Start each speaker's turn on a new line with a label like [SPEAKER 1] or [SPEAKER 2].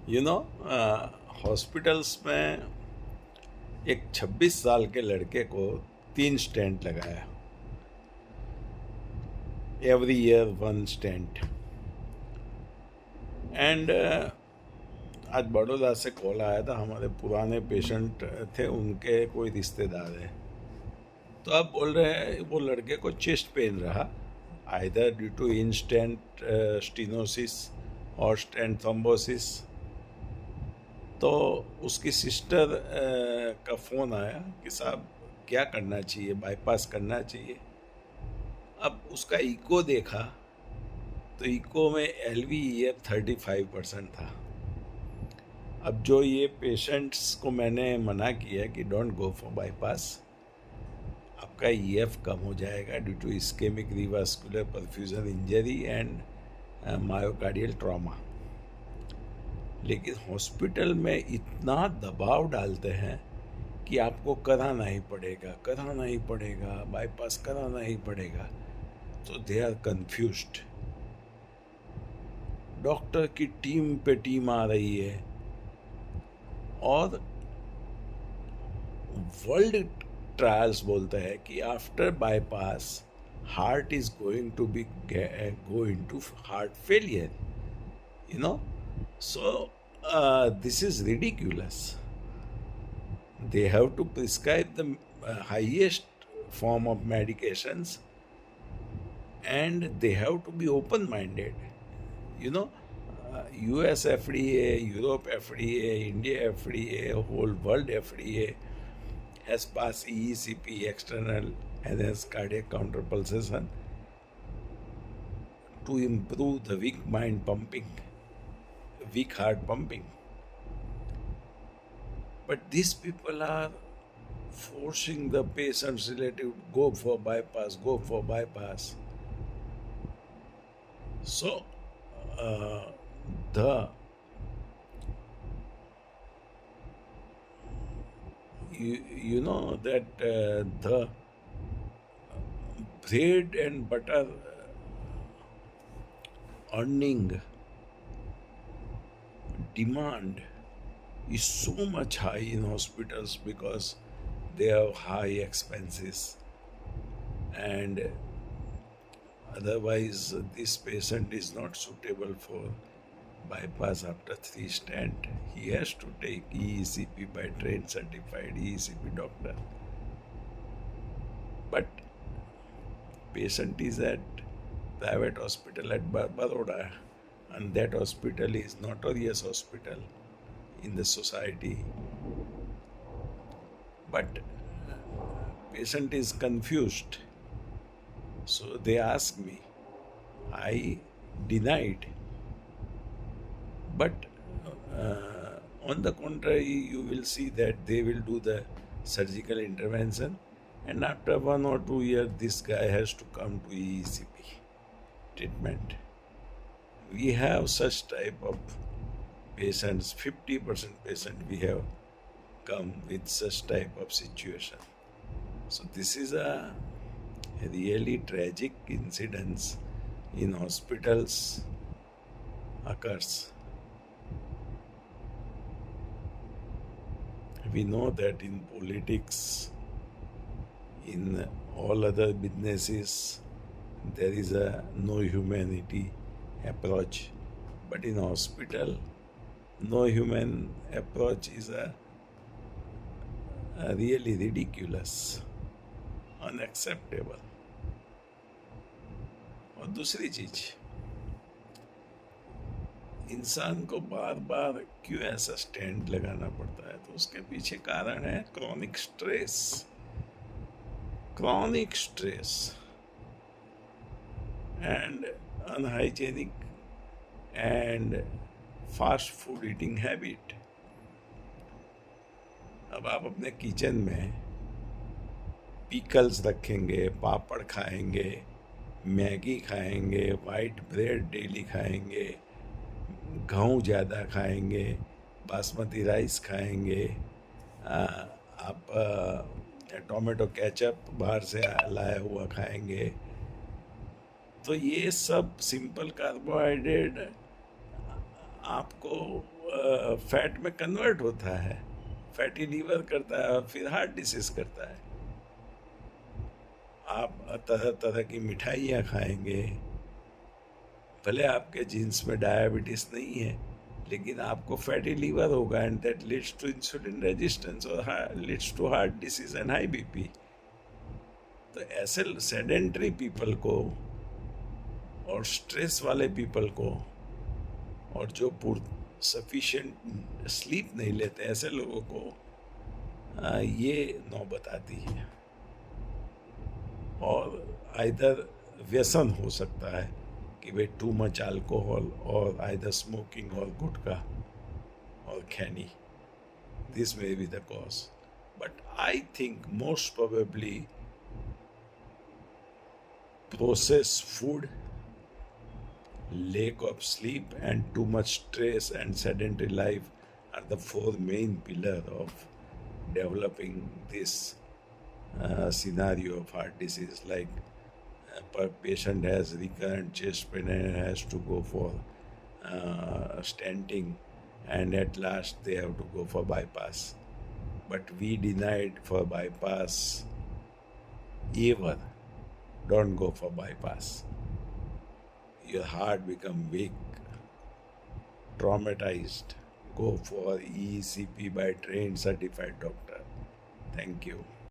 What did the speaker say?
[SPEAKER 1] You know hospitals में एक 26 साल के लड़के को 3 स्टेंट लगाया, एवरी ईयर 1 स्टेंट। एंड आज बड़ौदा से कॉल आया था, हमारे पुराने पेशेंट थे, उनके कोई रिश्तेदार है। तो अब बोल रहे हैं वो लड़के को चेस्ट पेन रहा, either due to instant stenosis और स्टेंट थ्रोम्बोसिस। तो उसकी सिस्टर का फ़ोन आया कि साहब क्या करना चाहिए, बाईपास करना चाहिए। अब उसका इको देखा तो इको में LVEF 35% था। अब जो ये पेशेंट्स को मैंने मना किया कि डोंट गो फॉर बाईपास, आपका EF कम हो जाएगा due to ischemic revascular perfusion injury and myocardial trauma. लेकिन हॉस्पिटल में इतना दबाव डालते हैं कि आपको कराना ही पड़ेगा, कराना ही पड़ेगा, बाईपास कराना ही पड़ेगा। तो दे आर कंफ्यूज्ड। डॉक्टर की टीम पे टीम आ रही है और वर्ल्ड ट्रायल्स बोलता है कि after bypass heart is going to be go into heart failure, you know. So this is ridiculous. They have to prescribe the highest form of medications, and they have to be open-minded. You know, US FDA, Europe FDA, India FDA, whole world FDA has passed EECP, external enhanced cardiac counterpulsation, to improve the weak mind pumping, weak heart pumping. But these people are forcing the patient's relative, go for bypass, go for bypass. So the you know that the bread and butter earning demand is so much high in hospitals because they have high expenses, and otherwise this patient is not suitable for bypass after 3 stent. He has to take EECP by trained certified EECP doctor. But patient is at private hospital at Baroda, and that hospital is notorious hospital in the society. But patient is confused. So they ask me. I denied. But on the contrary, you will see that they will do the surgical intervention, and after 1 or 2 years, this guy has to come to EECP treatment. We have such type of patients, 50% patient we have come with such type of situation. So this is a really tragic incidents in hospitals occurs. We know that in politics, in all other businesses, there is a no humanity approach, but in hospital, no human approach is a really ridiculous, unacceptable. और दूसरी चीज, इंसान को बार बार क्यों ऐसा stent लगाना पड़ता है? तो उसके पीछे कारण है chronic stress and unhygienic and fast food eating habit. अब आप अपने किचन में पिकल्स रखेंगे, पापड़ खाएंगे, मैगी खाएंगे, वाइट ब्रेड डेली खाएंगे, गेहूँ ज़्यादा खाएंगे, बासमती राइस खाएंगे, आप टोमेटो केचप बाहर से लाया हुआ खाएंगे। तो ये सब सिंपल कार्बोहाइड्रेट आपको फैट में कन्वर्ट होता है, फैटी लीवर करता है और फिर हार्ट डिसीज करता है। आप तरह तरह की मिठाइयाँ खाएंगे, भले आपके जीन्स में डायबिटीज नहीं है, लेकिन आपको फैटी लीवर होगा and that leads to insulin resistance और leads to heart disease and high BP. तो ऐसे सेडेंटरी पीपल को और स्ट्रेस वाले पीपल को और जो सफिशिएंट स्लीप नहीं लेते ऐसे लोगों को ये नौबत आती है। और आइदर व्यसन हो सकता है कि भाई टू मच अल्कोहल और आइदर स्मोकिंग और गुटखा और khaini, this may be the cause, but I think most probably processed food, lack of sleep, and too much stress and sedentary life are the four main pillars of developing this scenario of heart disease. Like per patient has recurrent chest pain and has to go for stenting, and at last they have to go for bypass. But we denied for bypass ever. Don't go for bypass. Your heart become weak, traumatized. Go for ECP by trained certified doctor. Thank you.